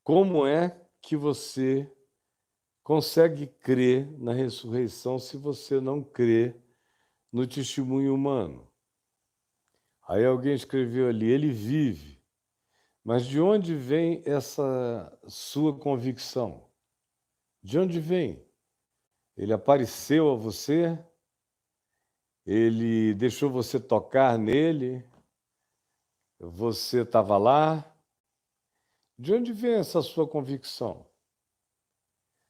Como é que você consegue crer na ressurreição se você não crê no testemunho humano? Aí alguém escreveu ali, ele vive. Mas de onde vem essa sua convicção? De onde vem? Ele apareceu a você? Ele deixou você tocar nele? Você estava lá? De onde vem essa sua convicção?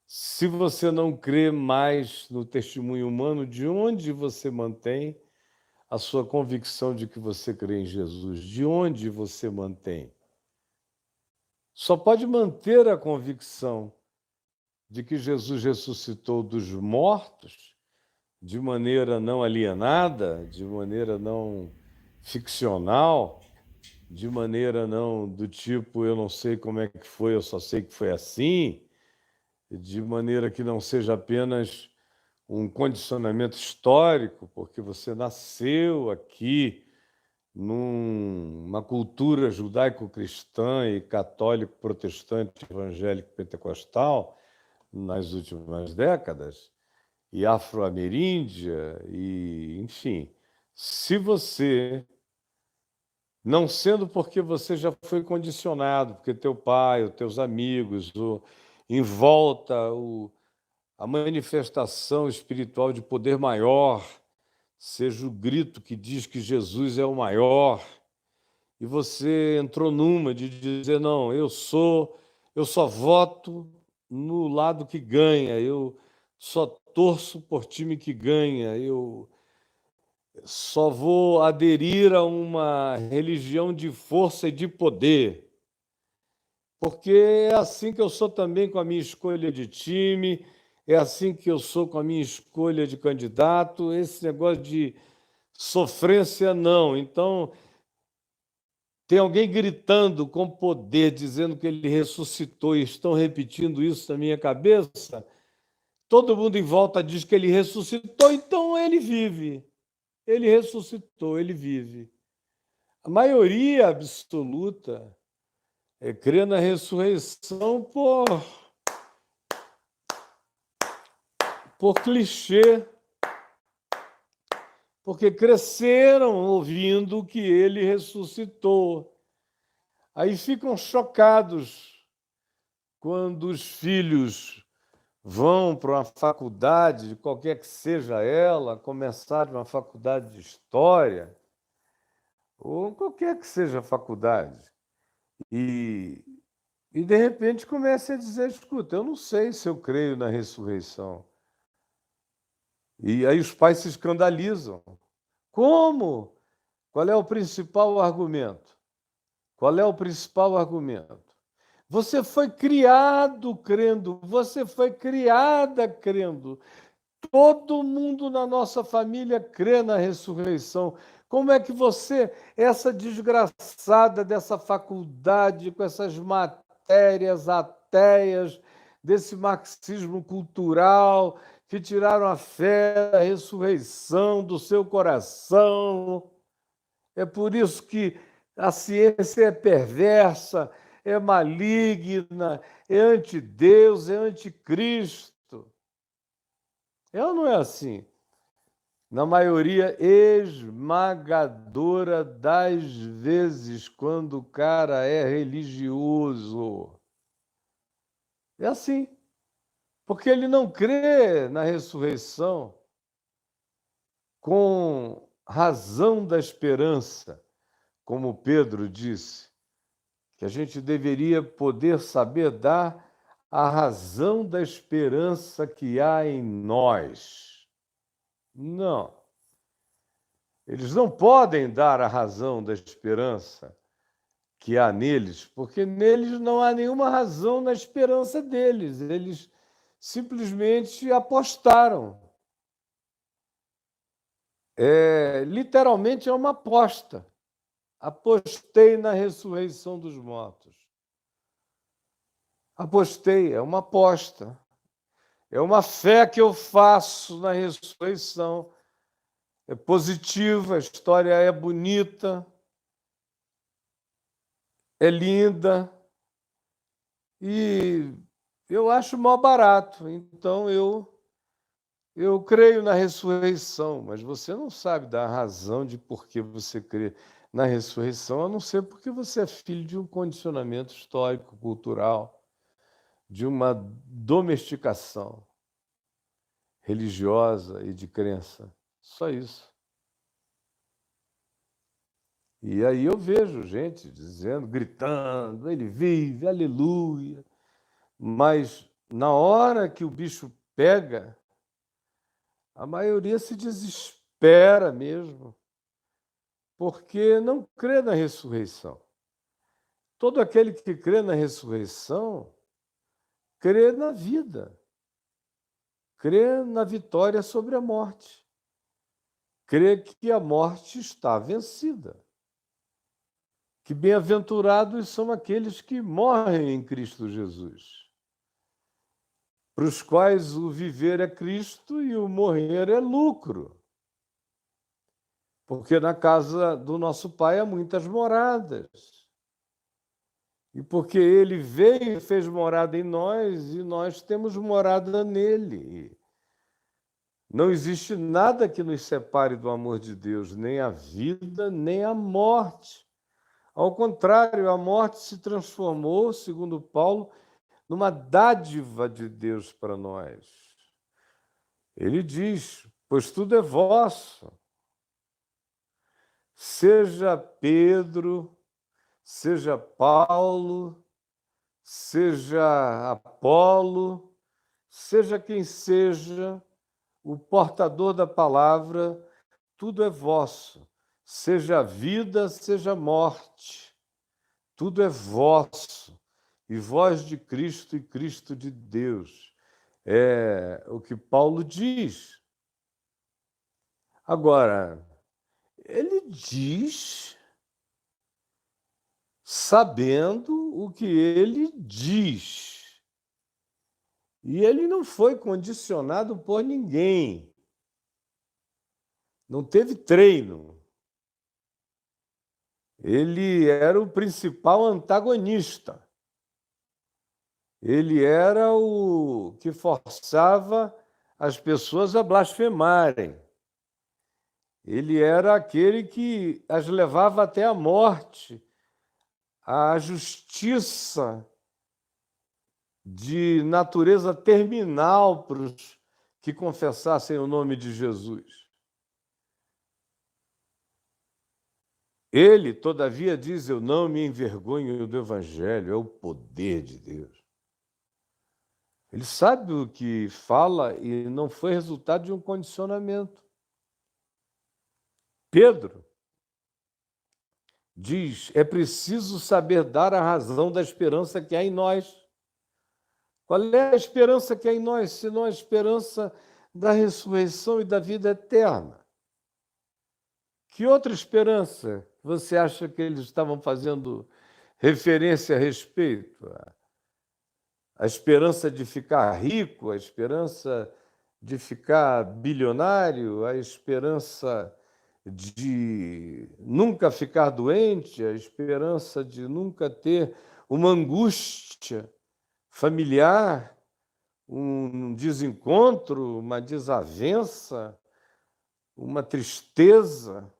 Se você não crê mais no testemunho humano, de onde você mantém a sua convicção de que você crê em Jesus? De onde você mantém? Só pode manter a convicção de que Jesus ressuscitou dos mortos de maneira não alienada, de maneira não ficcional, de maneira não do tipo eu não sei como é que foi, eu só sei que foi assim, de maneira que não seja apenas um condicionamento histórico, porque você nasceu aqui numa cultura judaico-cristã e católico, protestante, evangélico, pentecostal nas últimas décadas, e afro-ameríndia, e enfim. Se você, não sendo porque você já foi condicionado, porque teu pai, os teus amigos, em volta, a manifestação espiritual de poder maior, seja o grito que diz que Jesus é o maior, e você entrou numa de dizer, não, eu só voto no lado que ganha, eu só torço por time que ganha, eu só vou aderir a uma religião de força e de poder, porque é assim que eu sou também com a minha escolha de time, é assim que eu sou com a minha escolha de candidato, esse negócio de sofrência, não. Então, tem alguém gritando com poder, dizendo que ele ressuscitou, e estão repetindo isso na minha cabeça. Todo mundo em volta diz que ele ressuscitou, então ele vive. Ele ressuscitou, ele vive. A maioria absoluta crê na ressurreição por clichê, porque cresceram ouvindo que ele ressuscitou. Aí ficam chocados quando os filhos vão para uma faculdade, qualquer que seja ela, começar uma faculdade de história, ou qualquer que seja a faculdade, e, e de repente começa a dizer, escuta, eu não sei se eu creio na ressurreição. E aí os pais se escandalizam. Como? Qual é o principal argumento? Qual é o principal argumento? Você foi criado crendo, você foi criada crendo. Todo mundo na nossa família crê na ressurreição. Como é que você, essa desgraçada dessa faculdade, com essas matérias ateias, desse marxismo cultural, que tiraram a fé da ressurreição do seu coração? É por isso que a ciência é perversa, é maligna, é anti-Deus, é anticristo. É ou não é assim? Na maioria esmagadora das vezes, quando o cara é religioso. É assim. Porque ele não crê na ressurreição com razão da esperança, como Pedro disse, que a gente deveria poder saber dar a razão da esperança que há em nós. Não. Eles não podem dar a razão da esperança que há neles, porque neles não há nenhuma razão na esperança deles. Eles simplesmente apostaram. Literalmente é uma aposta. Apostei na ressurreição dos mortos. Apostei, é uma aposta. É uma fé que eu faço na ressurreição. É positiva, a história é bonita, é linda, E eu acho mal barato, então eu creio na ressurreição, mas você não sabe da razão de por que você crê na ressurreição, a não ser porque você é filho de um condicionamento histórico, cultural, de uma domesticação religiosa e de crença. Só isso. E aí eu vejo gente dizendo, gritando, ele vive, aleluia. Mas na hora que o bicho pega, a maioria se desespera mesmo, porque não crê na ressurreição. Todo aquele que crê na ressurreição, crê na vida, crê na vitória sobre a morte, crê que a morte está vencida, que bem-aventurados são aqueles que morrem em Cristo Jesus, para os quais o viver é Cristo e o morrer é lucro. Porque na casa do nosso Pai há muitas moradas. E porque ele veio e fez morada em nós, e nós temos morada nele. Não existe nada que nos separe do amor de Deus, nem a vida, nem a morte. Ao contrário, a morte se transformou, segundo Paulo, numa dádiva de Deus para nós. Ele diz: pois tudo é vosso. Seja Pedro, seja Paulo, seja Apolo, seja quem seja, o portador da palavra, tudo é vosso. Seja vida, seja morte, tudo é vosso. E vós de Cristo e Cristo de Deus. É o que Paulo diz. Agora, ele diz sabendo o que ele diz. E ele não foi condicionado por ninguém. Não teve treino. Ele era o principal antagonista. Ele era o que forçava as pessoas a blasfemarem. Ele era aquele que as levava até a morte, à justiça de natureza terminal para os que confessassem o nome de Jesus. Ele, todavia, diz: eu não me envergonho do Evangelho, é o poder de Deus. Ele sabe o que fala e não foi resultado de um condicionamento. Pedro diz: é preciso saber dar a razão da esperança que há em nós. Qual é a esperança que há em nós, senão a esperança da ressurreição e da vida eterna? Que outra esperança você acha que eles estavam fazendo referência a respeito? A esperança de ficar rico, a esperança de ficar bilionário, a esperança de nunca ficar doente, a esperança de nunca ter uma angústia familiar, um desencontro, uma desavença, uma tristeza,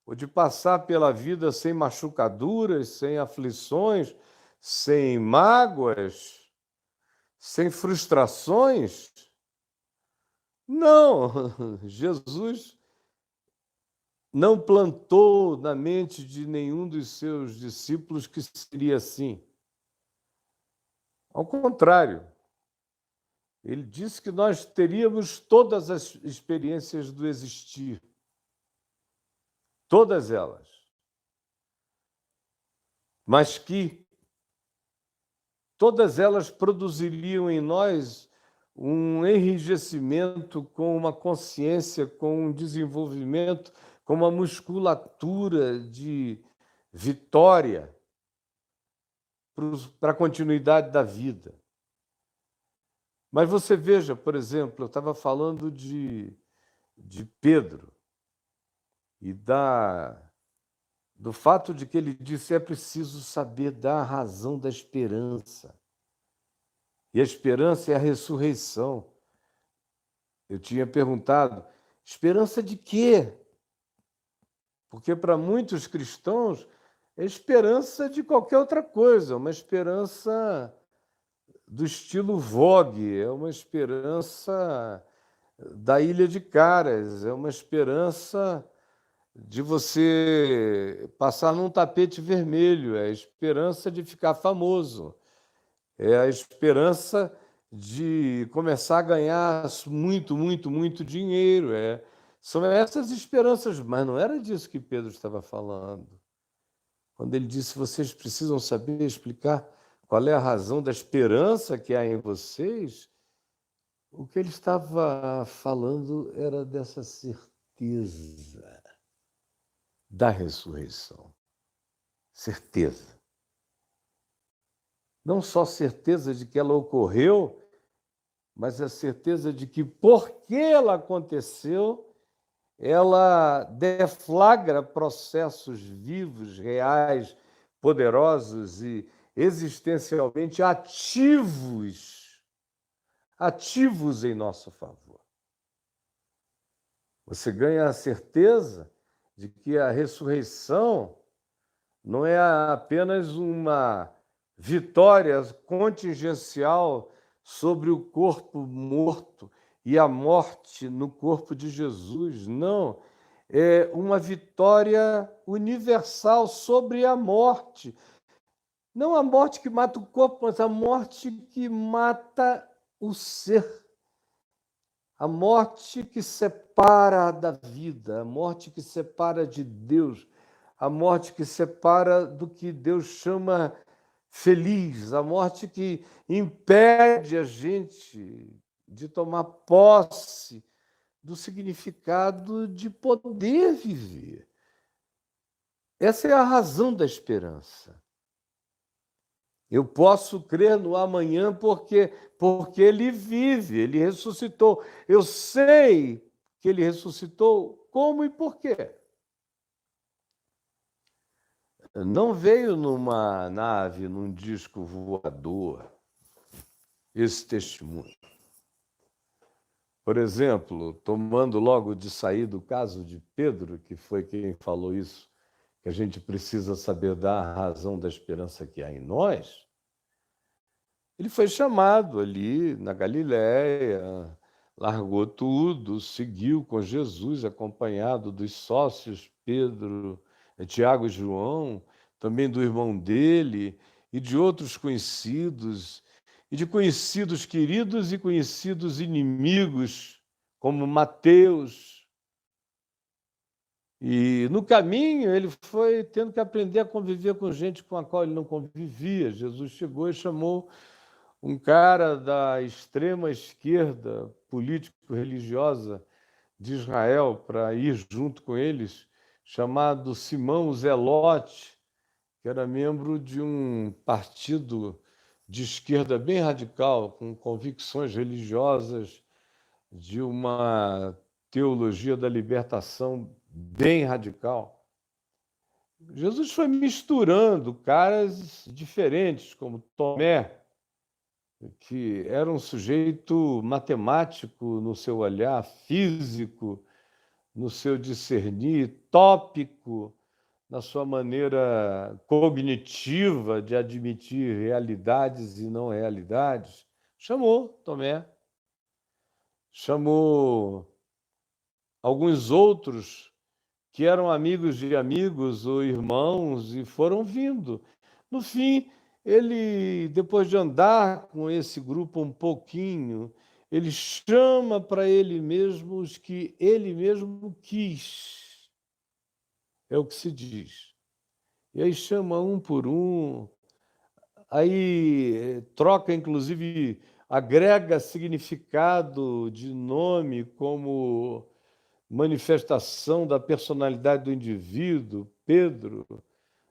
ou de passar pela vida sem machucaduras, sem aflições, sem mágoas, sem frustrações? Não, Jesus não plantou na mente de nenhum dos seus discípulos que seria assim. Ao contrário, ele disse que nós teríamos todas as experiências do existir, todas elas, mas que todas elas produziriam em nós um enrijecimento com uma consciência, com um desenvolvimento, com uma musculatura de vitória para a continuidade da vida. Mas você veja, por exemplo, eu estava falando de Pedro e do fato de que ele disse é preciso saber dar a razão da esperança. E a esperança é a ressurreição. Eu tinha perguntado, esperança de quê? Porque para muitos cristãos é esperança de qualquer outra coisa, uma esperança do estilo Vogue, é uma esperança da Ilha de Caras, é uma esperança de você passar num tapete vermelho, é a esperança de ficar famoso, é a esperança de começar a ganhar muito, muito, muito dinheiro. São essas esperanças, mas não era disso que Pedro estava falando. Quando ele disse, vocês precisam saber explicar qual é a razão da esperança que há em vocês, o que ele estava falando era dessa certeza da ressurreição. Certeza. Não só certeza de que ela ocorreu, mas a certeza de que, porque ela aconteceu, ela deflagra processos vivos, reais, poderosos e existencialmente ativos em nosso favor. Você ganha a certeza de que a ressurreição não é apenas uma vitória contingencial sobre o corpo morto e a morte no corpo de Jesus. Não, é uma vitória universal sobre a morte. Não a morte que mata o corpo, mas a morte que mata o ser. A morte que separa da vida, a morte que separa de Deus, a morte que separa do que Deus chama feliz, a morte que impede a gente de tomar posse do significado de poder viver. Essa é a razão da esperança. Eu posso crer no amanhã porque ele vive, ele ressuscitou. Eu sei que ele ressuscitou, como e por quê? Não veio numa nave, num disco voador, esse testemunho. Por exemplo, tomando logo de sair do caso de Pedro, que foi quem falou isso, que a gente precisa saber da razão da esperança que há em nós, ele foi chamado ali na Galiléia, largou tudo, seguiu com Jesus, acompanhado dos sócios Pedro, Tiago e João, também do irmão dele e de outros conhecidos, e de conhecidos queridos e conhecidos inimigos, como Mateus. E no caminho ele foi tendo que aprender a conviver com gente com a qual ele não convivia. Jesus chegou e chamou um cara da extrema esquerda político-religiosa de Israel para ir junto com eles, chamado Simão Zelote, que era membro de um partido de esquerda bem radical, com convicções religiosas, de uma teologia da libertação bem radical. Jesus foi misturando caras diferentes, como Tomé, que era um sujeito matemático no seu olhar, físico no seu discernir, tópico na sua maneira cognitiva de admitir realidades e não realidades. Chamou Tomé, chamou alguns outros que eram amigos de amigos ou irmãos e foram vindo. No fim, ele, depois de andar com esse grupo um pouquinho, ele chama para ele mesmo os que ele mesmo quis. É o que se diz. E aí chama um por um, aí troca, inclusive, agrega significado de nome como manifestação da personalidade do indivíduo. Pedro,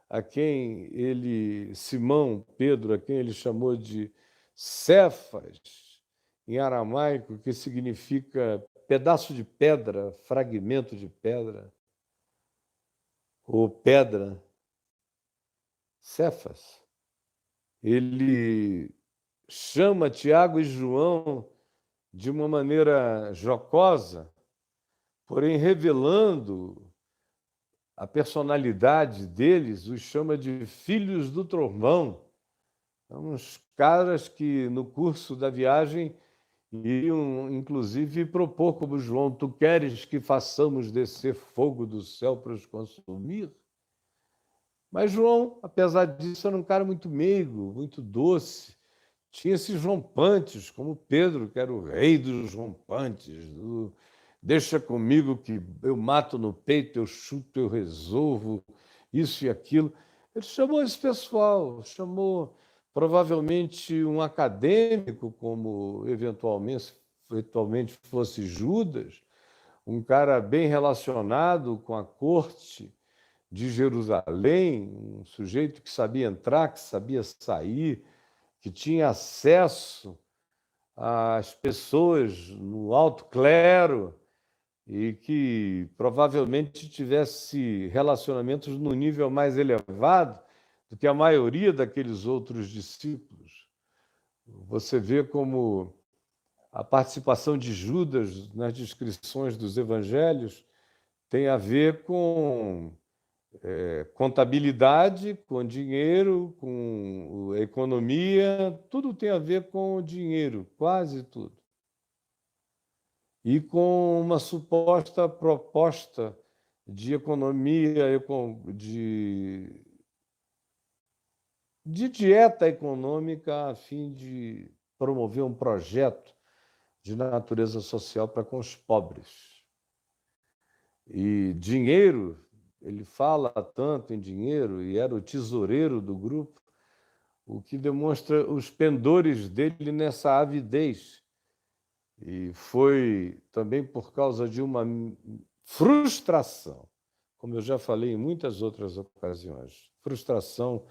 a quem ele, Simão Pedro, a quem ele chamou de Cefas, em aramaico, que significa pedaço de pedra, fragmento de pedra, ou pedra. Cefas. Ele chama Tiago e João de uma maneira jocosa, porém revelando a personalidade deles, os chama de filhos do trovão. São uns caras que, no curso da viagem, iriam, inclusive, propor como João: tu queres que façamos descer fogo do céu para os consumir? Mas João, apesar disso, era um cara muito meigo, muito doce. Tinha esses rompantes, como Pedro, que era o rei dos rompantes. Deixa comigo que eu mato no peito, eu chuto, eu resolvo, isso e aquilo. Ele chamou esse pessoal, chamou provavelmente um acadêmico, como eventualmente fosse Judas, um cara bem relacionado com a corte de Jerusalém, um sujeito que sabia entrar, que sabia sair, que tinha acesso às pessoas no alto clero e que provavelmente tivesse relacionamentos no nível mais elevado do que a maioria daqueles outros discípulos. Você vê como a participação de Judas nas descrições dos evangelhos tem a ver com contabilidade, com dinheiro, com economia, tudo tem a ver com o dinheiro, quase tudo. E com uma suposta proposta de economia, de dieta econômica a fim de promover um projeto de natureza social para com os pobres. E dinheiro, ele fala tanto em dinheiro e era o tesoureiro do grupo, o que demonstra os pendores dele nessa avidez. E foi também por causa de uma frustração, como eu já falei em muitas outras ocasiões, frustração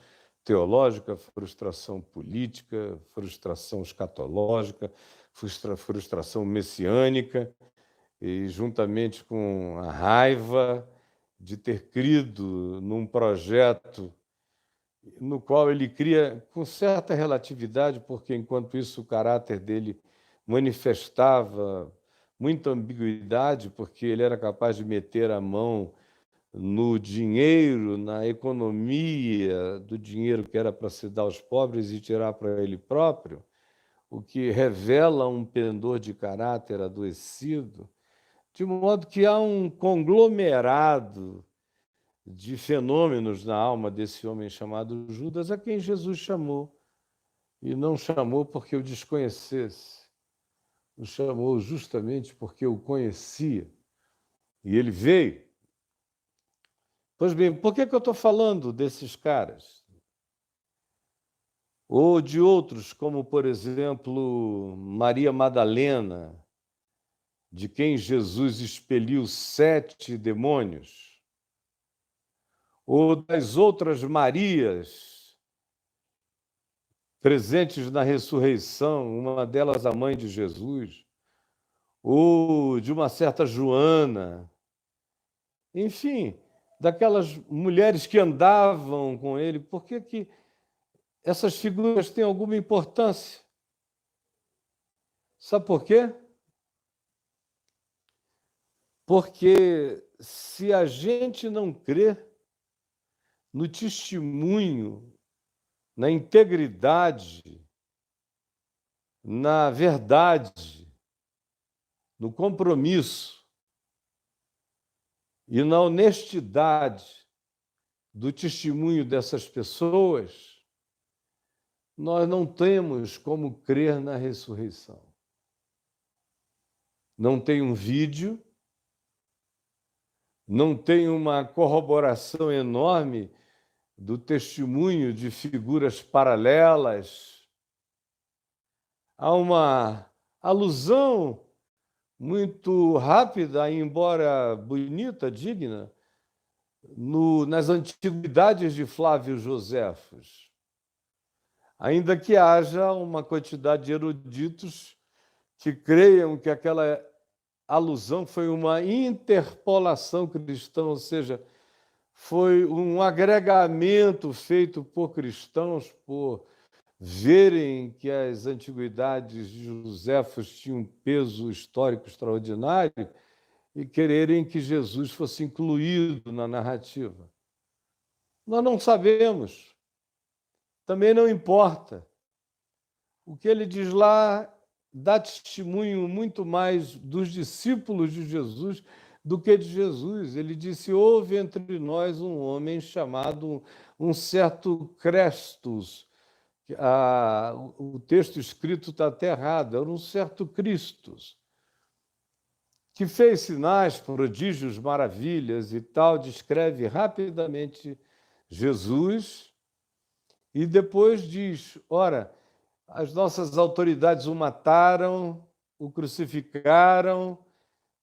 teológica, frustração política, frustração escatológica, frustração messiânica, e juntamente com a raiva de ter crido num projeto no qual ele cria com certa relatividade, porque enquanto isso o caráter dele manifestava muita ambiguidade, porque ele era capaz de meter a mão no dinheiro, na economia do dinheiro que era para se dar aos pobres e tirar para ele próprio, o que revela um pendor de caráter adoecido, de modo que há um conglomerado de fenômenos na alma desse homem chamado Judas, a quem Jesus chamou. E não chamou porque o desconhecesse, o chamou justamente porque o conhecia. E ele veio. Pois bem, por que eu estou falando desses caras? Ou de outros, como, por exemplo, Maria Madalena, de quem Jesus expeliu 7 demônios, ou das outras Marias presentes na ressurreição, uma delas a mãe de Jesus, ou de uma certa Joana, enfim, daquelas mulheres que andavam com ele. Por que essas figuras têm alguma importância? Sabe por quê? Porque se a gente não crê no testemunho, na integridade, na verdade, no compromisso e na honestidade do testemunho dessas pessoas, nós não temos como crer na ressurreição. Não tem um vídeo, não tem uma corroboração enorme do testemunho de figuras paralelas. Há uma alusão muito rápida, embora bonita, digna, nas antiguidades de Flávio Joséfos. Ainda que haja uma quantidade de eruditos que creiam que aquela alusão foi uma interpolação cristã, ou seja, foi um agregamento feito por cristãos, por verem que as antiguidades de Josefos tinham um peso histórico extraordinário e quererem que Jesus fosse incluído na narrativa. Nós não sabemos, também não importa. O que ele diz lá dá testemunho muito mais dos discípulos de Jesus do que de Jesus. Ele disse: houve entre nós um homem chamado um certo Crestus. O texto escrito está até errado, era um certo Cristos, que fez sinais, prodígios, maravilhas e tal, descreve rapidamente Jesus e depois diz: ora, as nossas autoridades o mataram, o crucificaram,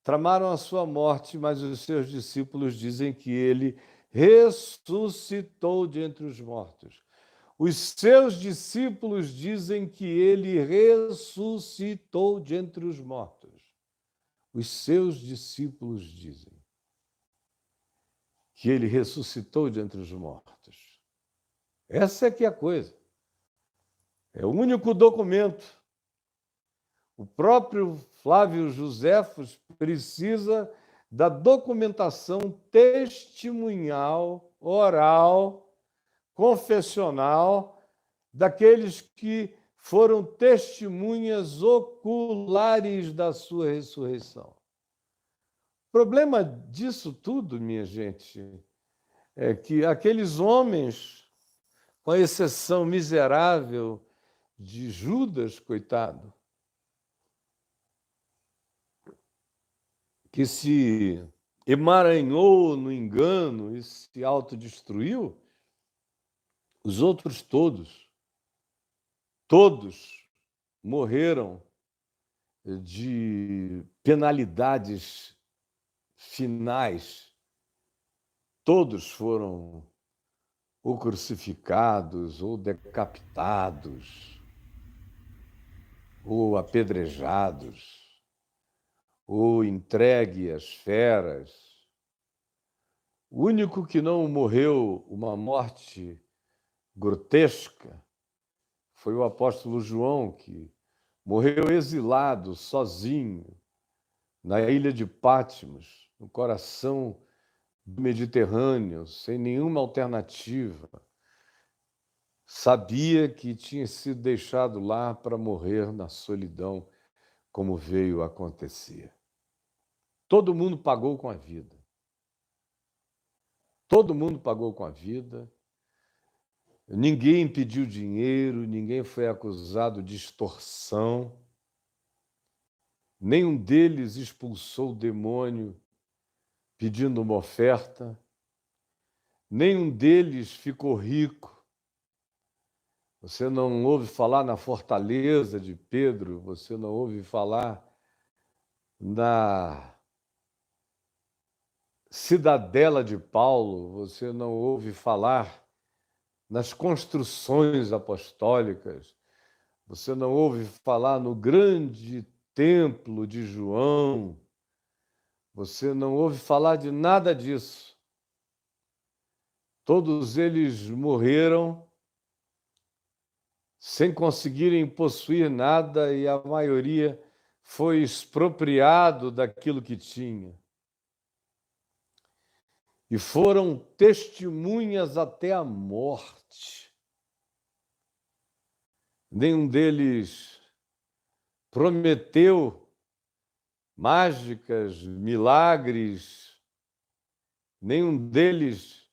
tramaram a sua morte, mas os seus discípulos dizem que ele ressuscitou de entre os mortos. Os seus discípulos dizem que ele ressuscitou de entre os mortos. Os seus discípulos dizem que ele ressuscitou de entre os mortos. Essa é que é a coisa. É o único documento. O próprio Flávio Josefos precisa da documentação testemunhal, oral, confessional, daqueles que foram testemunhas oculares da sua ressurreição. O problema disso tudo, minha gente, é que aqueles homens, com a exceção miserável de Judas, coitado, que se emaranhou no engano e se autodestruiu, os outros todos morreram de penalidades finais. Todos foram ou crucificados, ou decapitados, ou apedrejados, ou entregue às feras. O único que não morreu uma morte grotesca foi o apóstolo João, que morreu exilado, sozinho, na ilha de Patmos, no coração do Mediterrâneo, sem nenhuma alternativa. Sabia que tinha sido deixado lá para morrer na solidão, como veio a acontecer. Todo mundo pagou com a vida. Todo mundo pagou com a vida. Ninguém pediu dinheiro, ninguém foi acusado de extorsão. Nenhum deles expulsou o demônio pedindo uma oferta. Nenhum deles ficou rico. Você não ouve falar na fortaleza de Pedro, você não ouve falar na cidadela de Paulo, você não ouve falar nas construções apostólicas, você não ouve falar no grande templo de João, você não ouve falar de nada disso. Todos eles morreram sem conseguirem possuir nada e a maioria foi expropriado daquilo que tinha. E foram testemunhas até a morte. Nenhum deles prometeu mágicas, milagres, nenhum deles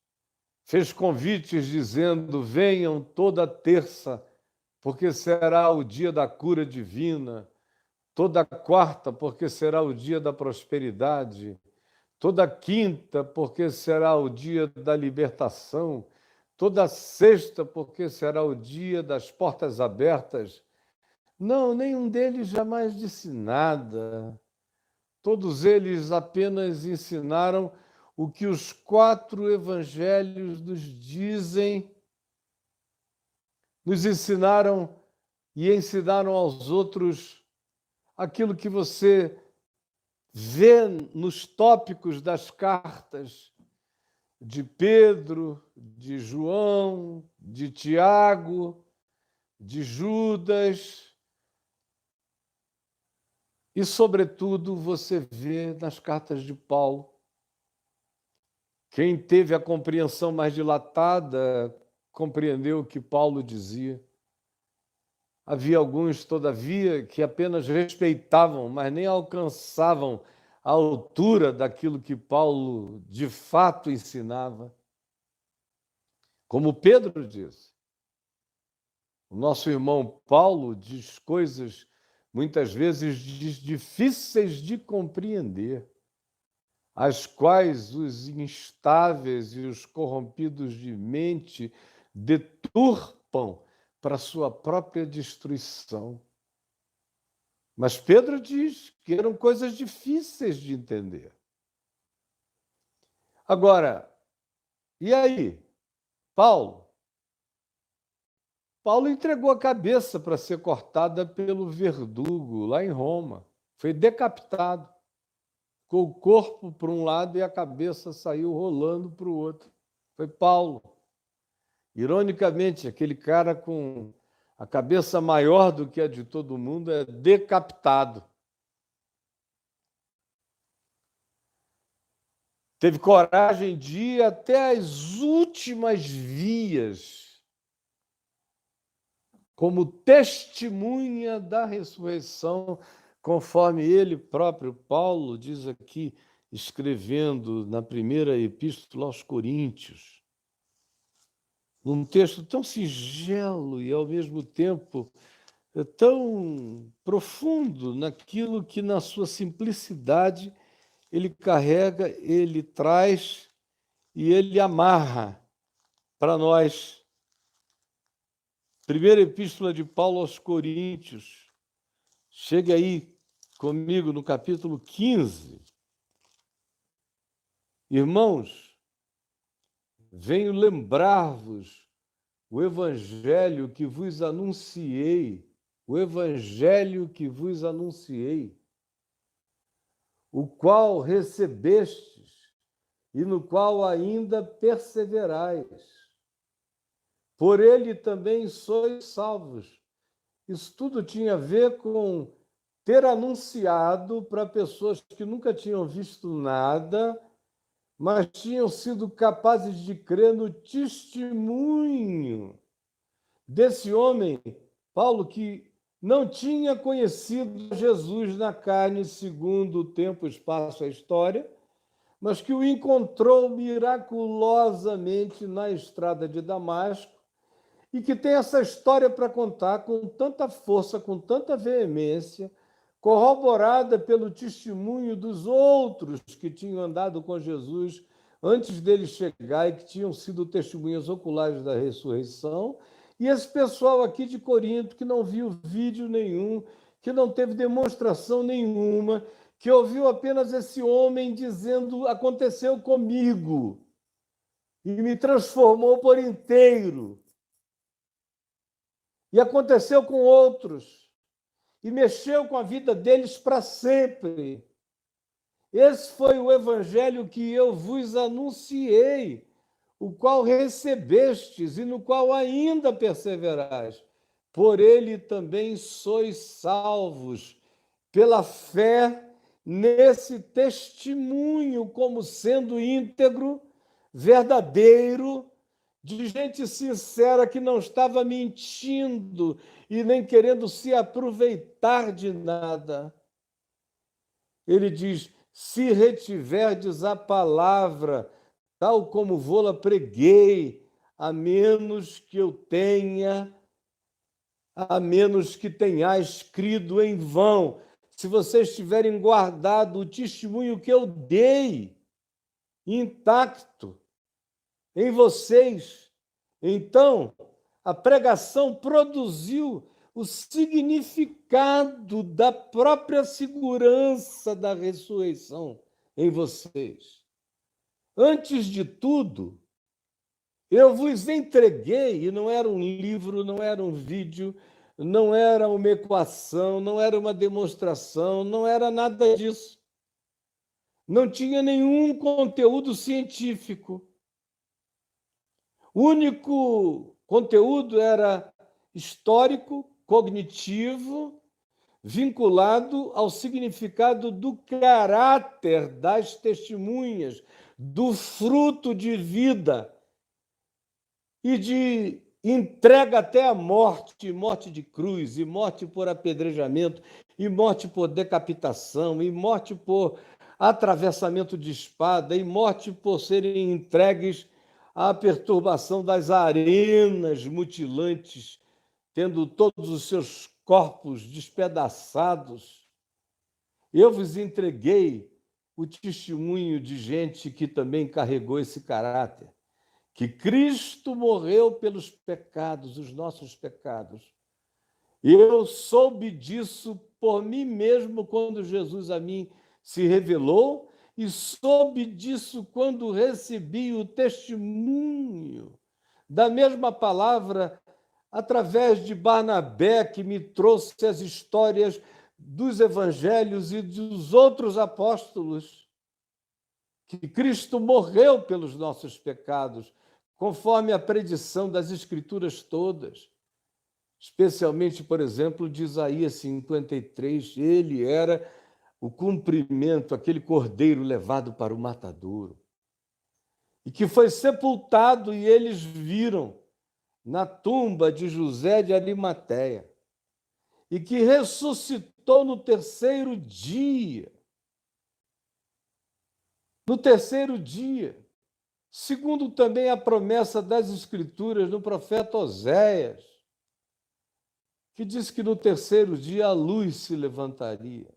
fez convites dizendo: venham toda terça, porque será o dia da cura divina, toda quarta, porque será o dia da prosperidade, toda quinta, porque será o dia da libertação, toda sexta, porque será o dia das portas abertas. Não, nenhum deles jamais disse nada. Todos eles apenas ensinaram o que os 4 evangelhos nos dizem, nos ensinaram e ensinaram aos outros aquilo que você vê nos tópicos das cartas de Pedro, de João, de Tiago, de Judas, e, sobretudo, você vê nas cartas de Paulo. Quem teve a compreensão mais dilatada compreendeu o que Paulo dizia. Havia alguns, todavia, que apenas respeitavam, mas nem alcançavam a altura daquilo que Paulo de fato ensinava. Como Pedro diz, o nosso irmão Paulo diz coisas muitas vezes difíceis de compreender, as quais os instáveis e os corrompidos de mente deturpam para sua própria destruição. Mas Pedro diz que eram coisas difíceis de entender. Agora, e aí? Paulo entregou a cabeça para ser cortada pelo verdugo lá em Roma. Foi decapitado. Com o corpo para um lado e a cabeça saiu rolando para o outro. Foi Paulo. Ironicamente, aquele cara com a cabeça maior do que a de todo mundo é decapitado. Teve coragem de ir até as últimas vias, como testemunha da ressurreição, conforme ele próprio, Paulo, diz aqui, escrevendo na primeira epístola aos Coríntios. Num texto tão singelo e, ao mesmo tempo, tão profundo naquilo que, na sua simplicidade, ele carrega, ele traz e ele amarra para nós. Primeira epístola de Paulo aos Coríntios. Chegue aí comigo no capítulo 15. Irmãos, venho lembrar-vos o evangelho que vos anunciei, o qual recebestes e no qual ainda perseverais. Por ele também sois salvos. Isso tudo tinha a ver com ter anunciado para pessoas que nunca tinham visto nada, mas tinham sido capazes de crer no testemunho desse homem, Paulo, que não tinha conhecido Jesus na carne, segundo o tempo, o espaço, a história, mas que o encontrou miraculosamente na estrada de Damasco e que tem essa história para contar com tanta força, com tanta veemência, corroborada pelo testemunho dos outros que tinham andado com Jesus antes dele chegar e que tinham sido testemunhas oculares da ressurreição, e esse pessoal aqui de Corinto que não viu vídeo nenhum, que não teve demonstração nenhuma, que ouviu apenas esse homem dizendo: aconteceu comigo e me transformou por inteiro. E aconteceu com outros, e mexeu com a vida deles para sempre. Esse foi o evangelho que eu vos anunciei, o qual recebestes e no qual ainda perseverais. Por ele também sois salvos, pela fé nesse testemunho, como sendo íntegro, verdadeiro, de gente sincera que não estava mentindo e nem querendo se aproveitar de nada. Ele diz: se retiverdes a palavra, tal como vô-la preguei, a menos que tenhais crido em vão. Se vocês tiverem guardado o testemunho que eu dei intacto em vocês, então a pregação produziu o significado da própria segurança da ressurreição em vocês. Antes de tudo, eu vos entreguei, e não era um livro, não era um vídeo, não era uma equação, não era uma demonstração, não era nada disso. Não tinha nenhum conteúdo científico. O único conteúdo era histórico, cognitivo, vinculado ao significado do caráter das testemunhas, do fruto de vida e de entrega até a morte, morte de cruz, e morte por apedrejamento, e morte por decapitação, e morte por atravessamento de espada, e morte por serem entregues à perturbação das arenas mutilantes, tendo todos os seus corpos despedaçados. Eu vos entreguei o testemunho de gente que também carregou esse caráter, que Cristo morreu pelos pecados, os nossos pecados. E eu soube disso por mim mesmo quando Jesus a mim se revelou, e soube disso quando recebi o testemunho da mesma palavra através de Barnabé, que me trouxe as histórias dos evangelhos e dos outros apóstolos, que Cristo morreu pelos nossos pecados, conforme a predição das Escrituras todas, especialmente, por exemplo, de Isaías 53, ele era o cumprimento, aquele cordeiro levado para o matadouro, e que foi sepultado, e eles viram na tumba de José de Arimateia, e que ressuscitou no terceiro dia. No terceiro dia, segundo também a promessa das Escrituras no profeta Oséias, que diz que no terceiro dia a luz se levantaria.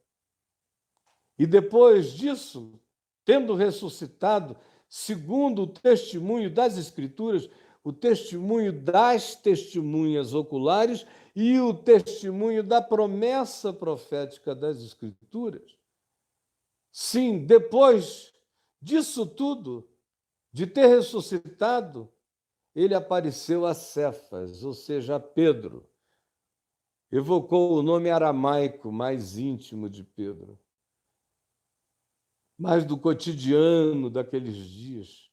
E depois disso, tendo ressuscitado, segundo o testemunho das Escrituras, o testemunho das testemunhas oculares e o testemunho da promessa profética das Escrituras. Sim, depois disso tudo, de ter ressuscitado, ele apareceu a Cefas, ou seja, a Pedro. Evocou o nome aramaico mais íntimo de Pedro, mais do cotidiano daqueles dias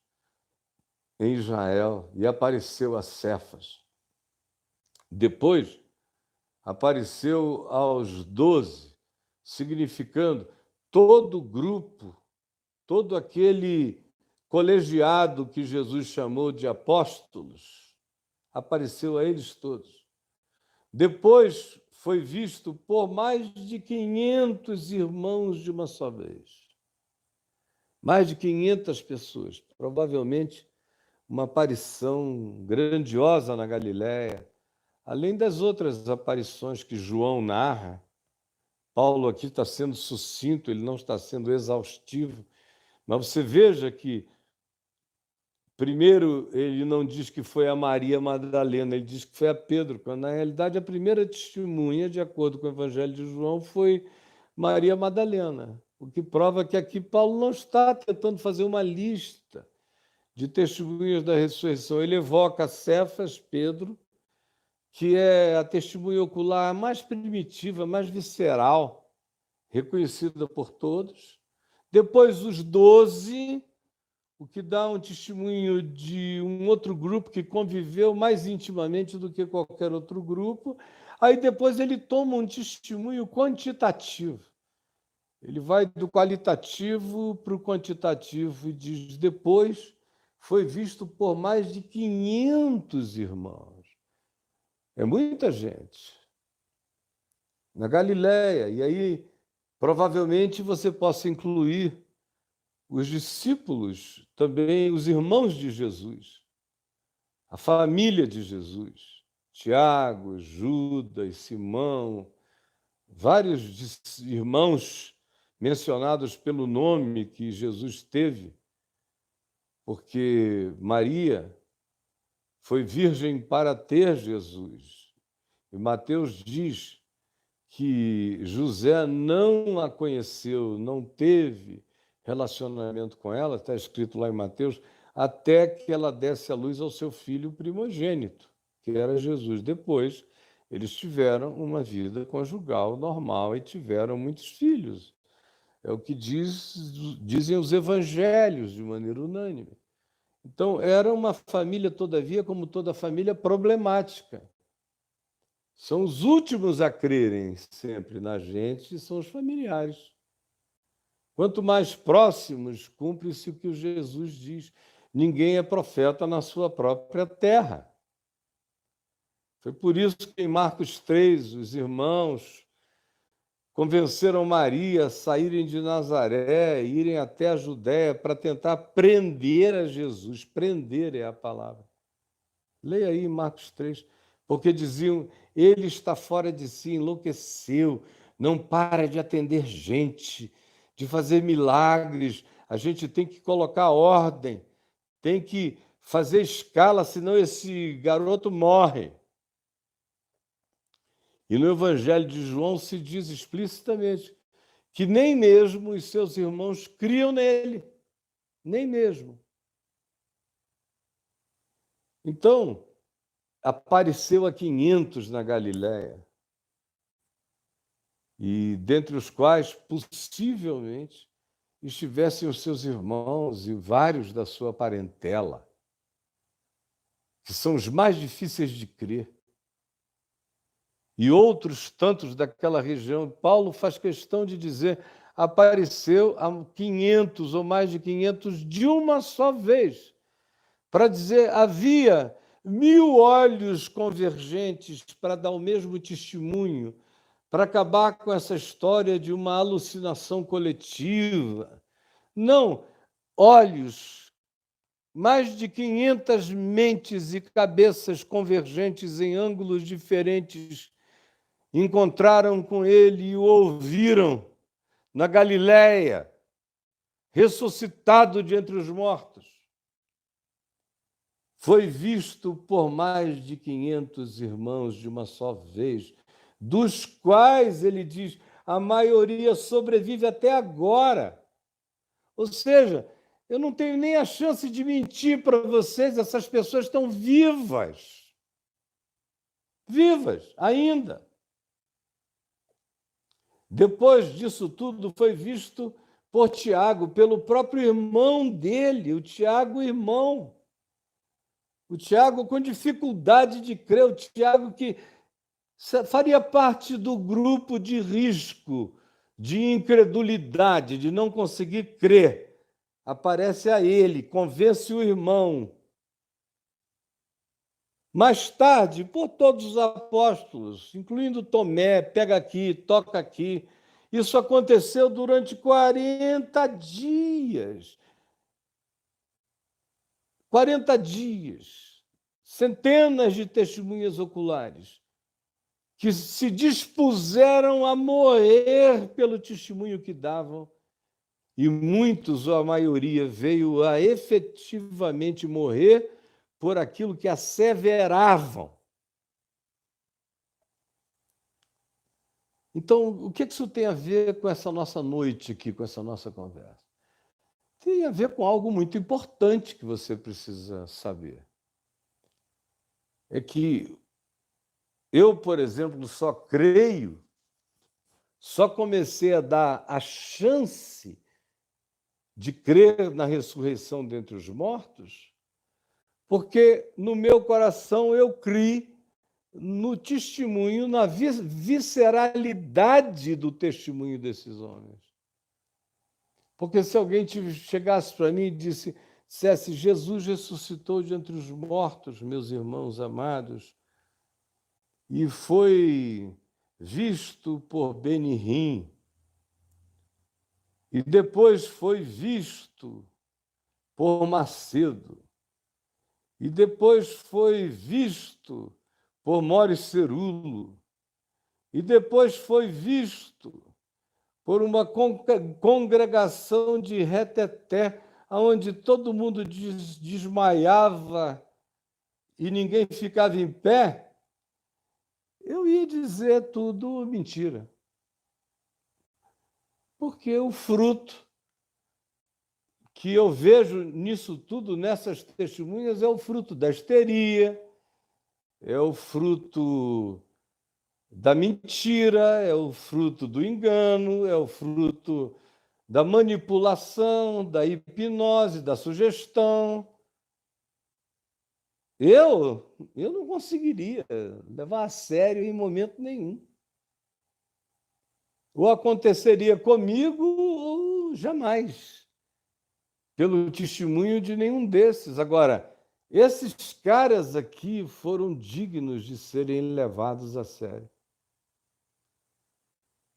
em Israel, e apareceu a Cefas. Depois, apareceu aos 12, significando todo o grupo, todo aquele colegiado que Jesus chamou de apóstolos, apareceu a eles todos. Depois foi visto por mais de 500 irmãos de uma só vez. Mais de 500 pessoas, provavelmente uma aparição grandiosa na Galiléia, além das outras aparições que João narra. Paulo aqui está sendo sucinto, ele não está sendo exaustivo, mas você veja que, primeiro, ele não diz que foi a Maria Madalena, ele diz que foi a Pedro, quando, na realidade, a primeira testemunha, de acordo com o Evangelho de João, foi Maria Madalena, o que prova que aqui Paulo não está tentando fazer uma lista de testemunhas da ressurreição. Ele evoca Cefas, Pedro, que é a testemunha ocular mais primitiva, mais visceral, reconhecida por todos. Depois, os 12, o que dá um testemunho de um outro grupo que conviveu mais intimamente do que qualquer outro grupo. Aí depois ele toma um testemunho quantitativo. Ele vai do qualitativo para o quantitativo e diz: depois foi visto por mais de 500 irmãos. É muita gente. Na Galiléia. E aí, provavelmente, você possa incluir os discípulos, também os irmãos de Jesus, a família de Jesus, Tiago, Judas, Simão, vários irmãos mencionados pelo nome que Jesus teve, porque Maria foi virgem para ter Jesus. E Mateus diz que José não a conheceu, não teve relacionamento com ela, está escrito lá em Mateus, até que ela desse à luz ao seu filho primogênito, que era Jesus. Depois, eles tiveram uma vida conjugal normal e tiveram muitos filhos. É o que dizem os evangelhos, de maneira unânime. Então, era uma família, todavia, como toda família, problemática. São os últimos a crerem sempre na gente, são os familiares. Quanto mais próximos, cumpre-se o que o Jesus diz. Ninguém é profeta na sua própria terra. Foi por isso que em Marcos 3, os irmãos convenceram Maria a saírem de Nazaré, irem até a Judéia para tentar prender a Jesus. Prender é a palavra. Leia aí Marcos 3, porque diziam, ele está fora de si, enlouqueceu, não para de atender gente, de fazer milagres, a gente tem que colocar ordem, tem que fazer escala, senão esse garoto morre. E no Evangelho de João se diz explicitamente que nem mesmo os seus irmãos criam nele, nem mesmo. Então, apareceu a 500 na Galiléia, e dentre os quais, possivelmente, estivessem os seus irmãos e vários da sua parentela, que são os mais difíceis de crer. E outros tantos daquela região. Paulo faz questão de dizer, apareceu a 500 ou mais de 500 de uma só vez, para dizer, havia 1000 olhos convergentes para dar o mesmo testemunho, para acabar com essa história de uma alucinação coletiva. Não, olhos, mais de 500 mentes e cabeças convergentes em ângulos diferentes encontraram com ele e o ouviram na Galiléia, ressuscitado de entre os mortos. Foi visto por mais de 500 irmãos de uma só vez, dos quais, ele diz, a maioria sobrevive até agora. Ou seja, eu não tenho nem a chance de mentir para vocês, essas pessoas estão vivas. Vivas, ainda. Depois disso tudo, foi visto por Tiago, pelo próprio irmão dele, o Tiago, irmão. O Tiago com dificuldade de crer, o Tiago que faria parte do grupo de risco, de incredulidade, de não conseguir crer. Aparece a ele, convence o irmão. Mais tarde, por todos os apóstolos, incluindo Tomé, pega aqui, toca aqui. Isso aconteceu durante 40 dias. 40 dias. Centenas de testemunhas oculares que se dispuseram a morrer pelo testemunho que davam, e muitos, ou a maioria, veio a efetivamente morrer por aquilo que asseveravam. Então, o que isso tem a ver com essa nossa noite aqui, com essa nossa conversa? Tem a ver com algo muito importante que você precisa saber. É que eu, por exemplo, só comecei a dar a chance de crer na ressurreição dentre os mortos, porque no meu coração eu criei no testemunho, na visceralidade do testemunho desses homens. Porque se alguém chegasse para mim e dissesse, Jesus ressuscitou de entre os mortos, meus irmãos amados, e foi visto por Benihim, e depois foi visto por Macedo, e depois foi visto por Mori Cerulo, e depois foi visto por uma congregação de reteté, onde todo mundo desmaiava e ninguém ficava em pé, eu ia dizer tudo mentira. Porque o fruto que eu vejo nisso tudo, nessas testemunhas, é o fruto da histeria, é o fruto da mentira, é o fruto do engano, é o fruto da manipulação, da hipnose, da sugestão. Eu não conseguiria levar a sério em momento nenhum. Ou aconteceria comigo ou jamais, pelo testemunho de nenhum desses. Agora, esses caras aqui foram dignos de serem levados a sério.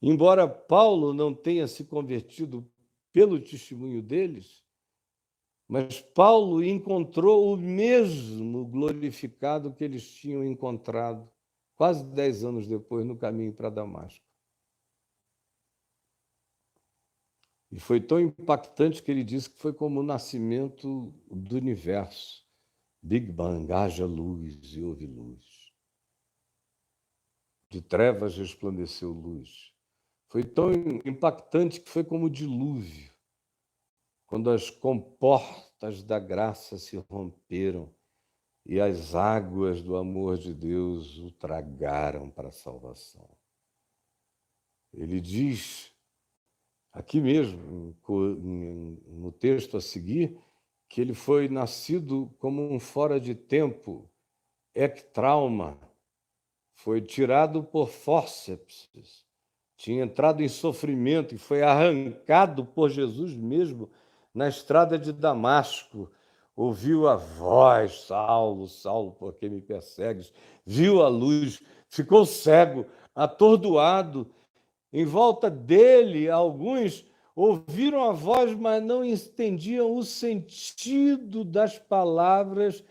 Embora Paulo não tenha se convertido pelo testemunho deles, mas Paulo encontrou o mesmo glorificado que eles tinham encontrado quase 10 anos depois no caminho para Damasco. E foi tão impactante que ele disse que foi como o nascimento do universo. Big Bang, haja luz e houve luz. De trevas resplandeceu luz. Foi tão impactante que foi como o dilúvio, quando as comportas da graça se romperam e as águas do amor de Deus o tragaram para a salvação. Ele diz, aqui mesmo, no texto a seguir, que ele foi nascido como um fora de tempo, ectrauma, foi tirado por fórceps, tinha entrado em sofrimento e foi arrancado por Jesus mesmo na estrada de Damasco. Ouviu a voz, Saulo, Saulo, por que me persegues? Viu a luz, ficou cego, atordoado. Em volta dele, alguns ouviram a voz, mas não entendiam o sentido das palavras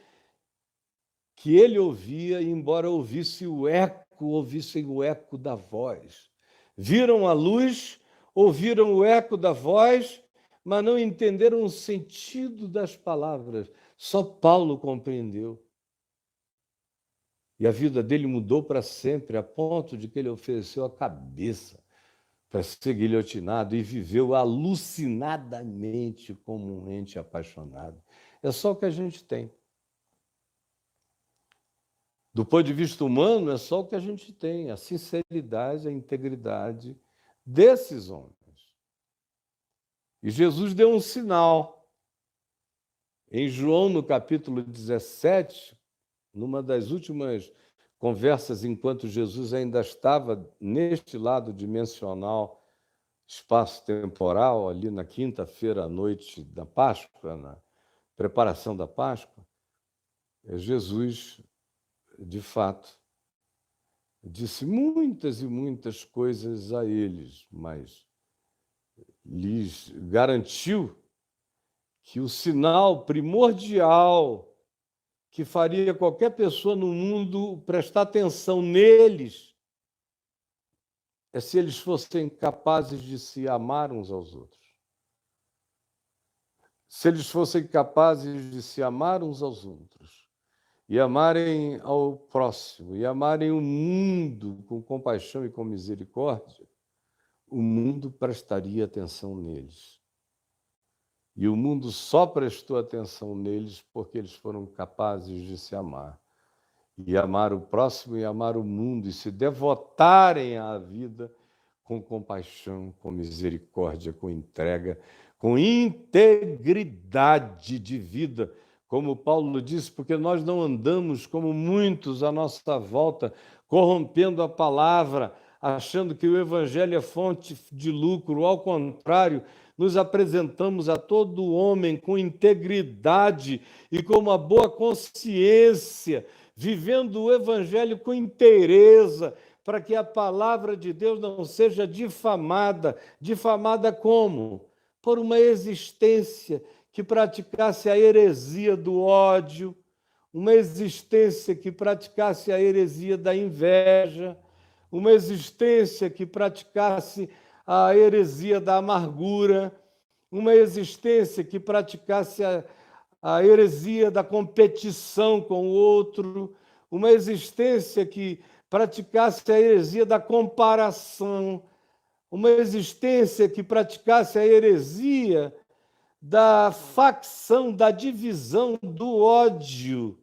que ele ouvia, embora ouvissem o eco da voz. Viram a luz, ouviram o eco da voz, mas não entenderam o sentido das palavras. Só Paulo compreendeu. E a vida dele mudou para sempre, a ponto de que ele ofereceu a cabeça para ser guilhotinado e viveu alucinadamente como um ente apaixonado. É só o que a gente tem. Do ponto de vista humano, é só o que a gente tem, a sinceridade, a integridade desses homens. E Jesus deu um sinal. Em João, no capítulo 17, numa das últimas conversas, enquanto Jesus ainda estava neste lado dimensional, espaço-temporal, ali na quinta-feira à noite da Páscoa, na preparação da Páscoa, Jesus, de fato, disse muitas e muitas coisas a eles, mas lhes garantiu que o sinal primordial que faria qualquer pessoa no mundo prestar atenção neles é se eles fossem capazes de se amar uns aos outros. Se eles fossem capazes de se amar uns aos outros e amarem ao próximo e amarem o mundo com compaixão e com misericórdia, o mundo prestaria atenção neles. E o mundo só prestou atenção neles porque eles foram capazes de se amar. E amar o próximo e amar o mundo e se devotarem à vida com compaixão, com misericórdia, com entrega, com integridade de vida, como Paulo disse, porque nós não andamos como muitos à nossa volta, corrompendo a palavra, achando que o evangelho é fonte de lucro. Ao contrário, nos apresentamos a todo homem com integridade e com uma boa consciência, vivendo o evangelho com inteireza, para que a palavra de Deus não seja difamada. Difamada como? Por uma existência que praticasse a heresia do ódio, uma existência que praticasse a heresia da inveja, uma existência que praticasse a heresia da amargura, uma existência que praticasse a heresia da competição com o outro, uma existência que praticasse a heresia da comparação, uma existência que praticasse a heresia da facção, da divisão, do ódio,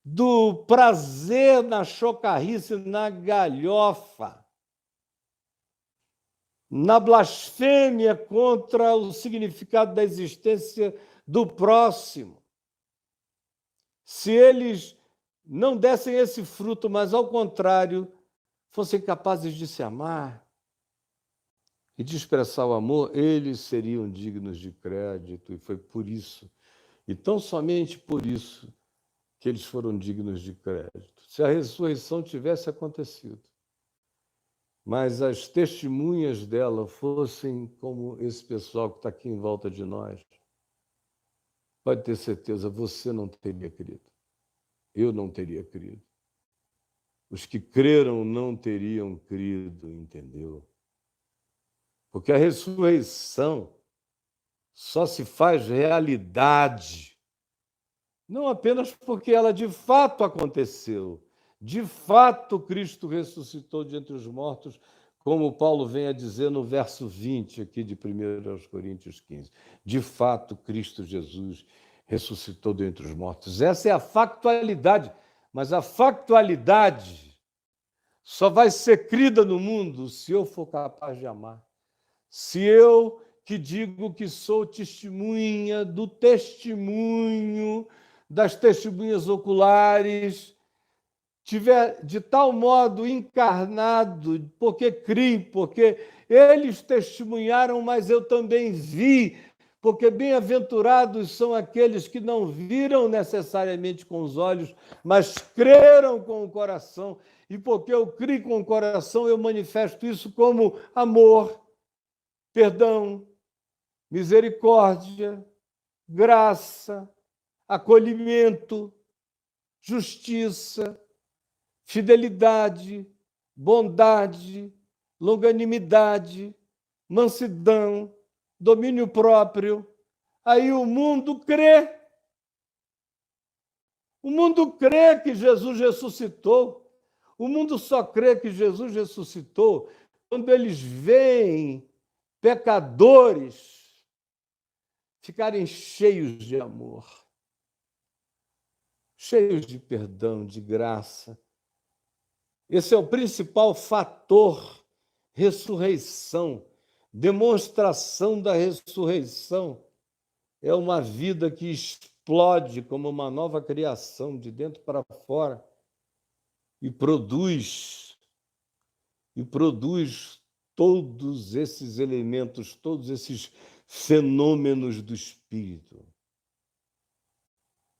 do prazer na chocarrice, na galhofa, na blasfêmia contra o significado da existência do próximo. se eles não dessem esse fruto, mas, ao contrário, fossem capazes de se amar e de expressar o amor, eles seriam dignos de crédito. E foi por isso, e tão somente por isso, que eles foram dignos de crédito. Se a ressurreição tivesse acontecido, mas as testemunhas dela fossem como esse pessoal que está aqui em volta de nós, pode ter certeza, você não teria crido. Eu não teria crido. Os que creram não teriam crido, entendeu? Porque a ressurreição só se faz realidade, não apenas porque ela de fato aconteceu. De fato, Cristo ressuscitou de entre os mortos, como Paulo vem a dizer no verso 20 aqui de 1 Coríntios 15. De fato, Cristo Jesus ressuscitou de entre os mortos. Essa é a factualidade, mas a factualidade só vai ser crida no mundo se eu for capaz de amar. Se eu, que digo que sou testemunha do testemunho, das testemunhas oculares, tiver de tal modo encarnado, porque criei, porque eles testemunharam, mas eu também vi, porque bem-aventurados são aqueles que não viram necessariamente com os olhos, mas creram com o coração, e porque eu criei com o coração, eu manifesto isso como amor, perdão, misericórdia, graça, acolhimento, justiça, fidelidade, bondade, longanimidade, mansidão, domínio próprio. Aí o mundo crê. O mundo crê que Jesus ressuscitou. O mundo só crê que Jesus ressuscitou quando eles veem pecadores ficarem cheios de amor, cheios de perdão, de graça. Esse é o principal fator ressurreição, demonstração da ressurreição. É uma vida que explode como uma nova criação, de dentro para fora, e produz todos esses elementos, todos esses fenômenos do Espírito.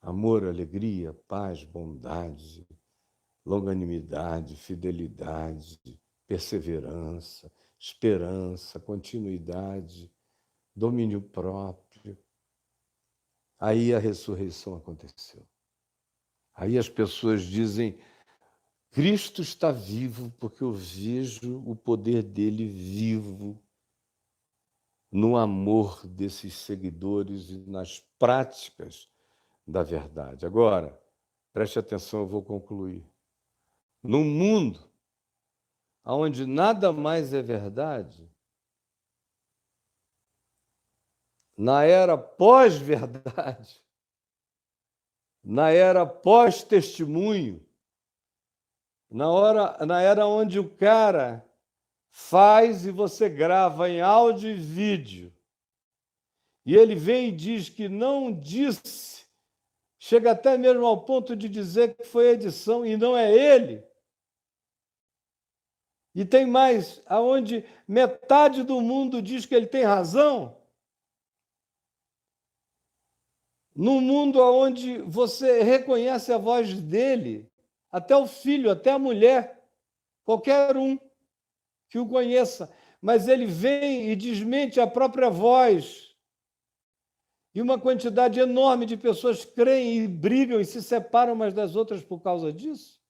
Amor, alegria, paz, bondade, longanimidade, fidelidade, perseverança, esperança, continuidade, domínio próprio. Aí a ressurreição aconteceu. Aí as pessoas dizem: Cristo está vivo porque eu vejo o poder dele vivo no amor desses seguidores e nas práticas da verdade. Agora, preste atenção, eu vou concluir. Num mundo onde nada mais é verdade, na era pós-verdade, na era pós-testemunho, na era onde o cara faz e você grava em áudio e vídeo, e ele vem e diz que não disse, chega até mesmo ao ponto de dizer que foi edição e não é ele. E tem mais, aonde metade do mundo diz que ele tem razão. Num mundo onde você reconhece a voz dele, até o filho, até a mulher, qualquer um que o conheça, mas ele vem e desmente a própria voz. E uma quantidade enorme de pessoas creem e brigam e se separam umas das outras por causa disso.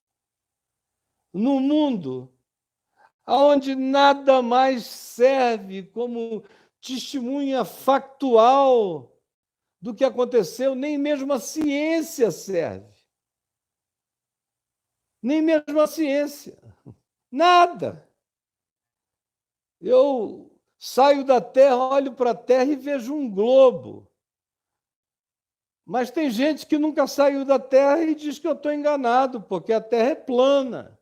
No mundo onde nada mais serve como testemunha factual do que aconteceu, nem mesmo a ciência serve. Nem mesmo a ciência. Nada. Eu saio da Terra, olho para a Terra e vejo um globo. Mas tem gente que nunca saiu da Terra e diz que eu estou enganado, porque a Terra é plana.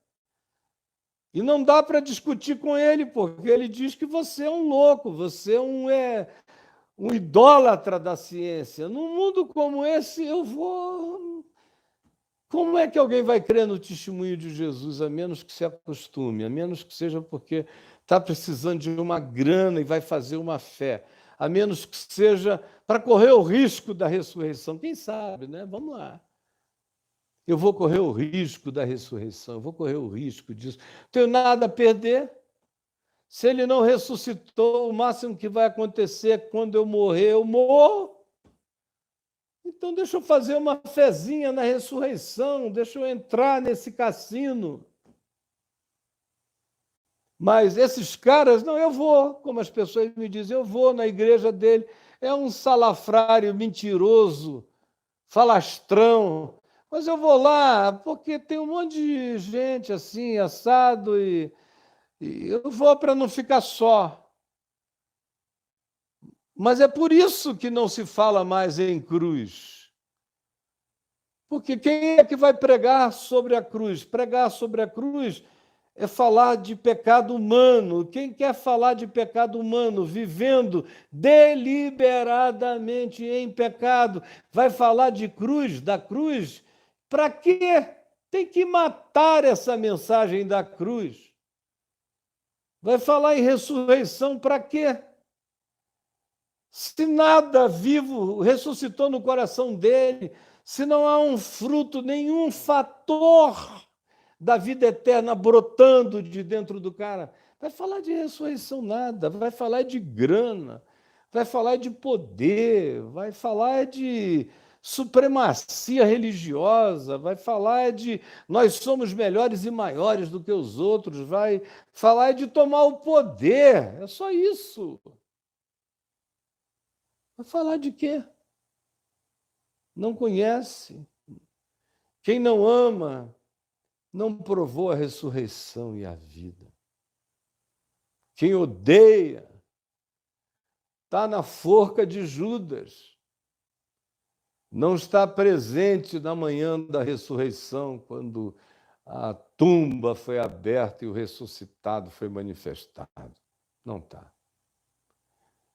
E não dá para discutir com ele, porque ele diz que você é um louco, você um idólatra da ciência. Num mundo como esse, eu vou Como é que alguém vai crer no testemunho de Jesus, a menos que se acostume, a menos que seja porque está precisando de uma grana e vai fazer uma fé, a menos que seja para correr o risco da ressurreição? Quem sabe, né? Vamos lá. Eu vou correr o risco da ressurreição, eu vou correr o risco disso. Não tenho nada a perder. Se ele não ressuscitou, o máximo que vai acontecer é que quando eu morrer, eu morro. Então, deixa eu fazer uma fezinha na ressurreição, deixa eu entrar nesse cassino. Mas esses caras, não, eu vou, como as pessoas me dizem, eu vou na igreja dele. É um salafrário mentiroso, falastrão. Mas eu vou lá porque tem um monte de gente assim, assado, e eu vou para não ficar só. Mas é por isso que não se fala mais em cruz. Porque quem é que vai pregar sobre a cruz? Pregar sobre a cruz é falar de pecado humano. Quem quer falar de pecado humano, vivendo deliberadamente em pecado, vai falar de cruz, da cruz? Para quê? Tem que matar essa mensagem da cruz. Vai falar em ressurreição para quê? Se nada vivo ressuscitou no coração dele, se não há um fruto, nenhum fator da vida eterna brotando de dentro do cara, vai falar de ressurreição nada, vai falar de grana, vai falar de poder, vai falar de supremacia religiosa, vai falar de nós somos melhores e maiores do que os outros, vai falar de tomar o poder, é só isso. Vai falar de quê? Não conhece. Quem não ama não provou a ressurreição e a vida. Quem odeia está na forca de Judas. Não está presente na manhã da ressurreição, quando a tumba foi aberta e o ressuscitado foi manifestado. Não está.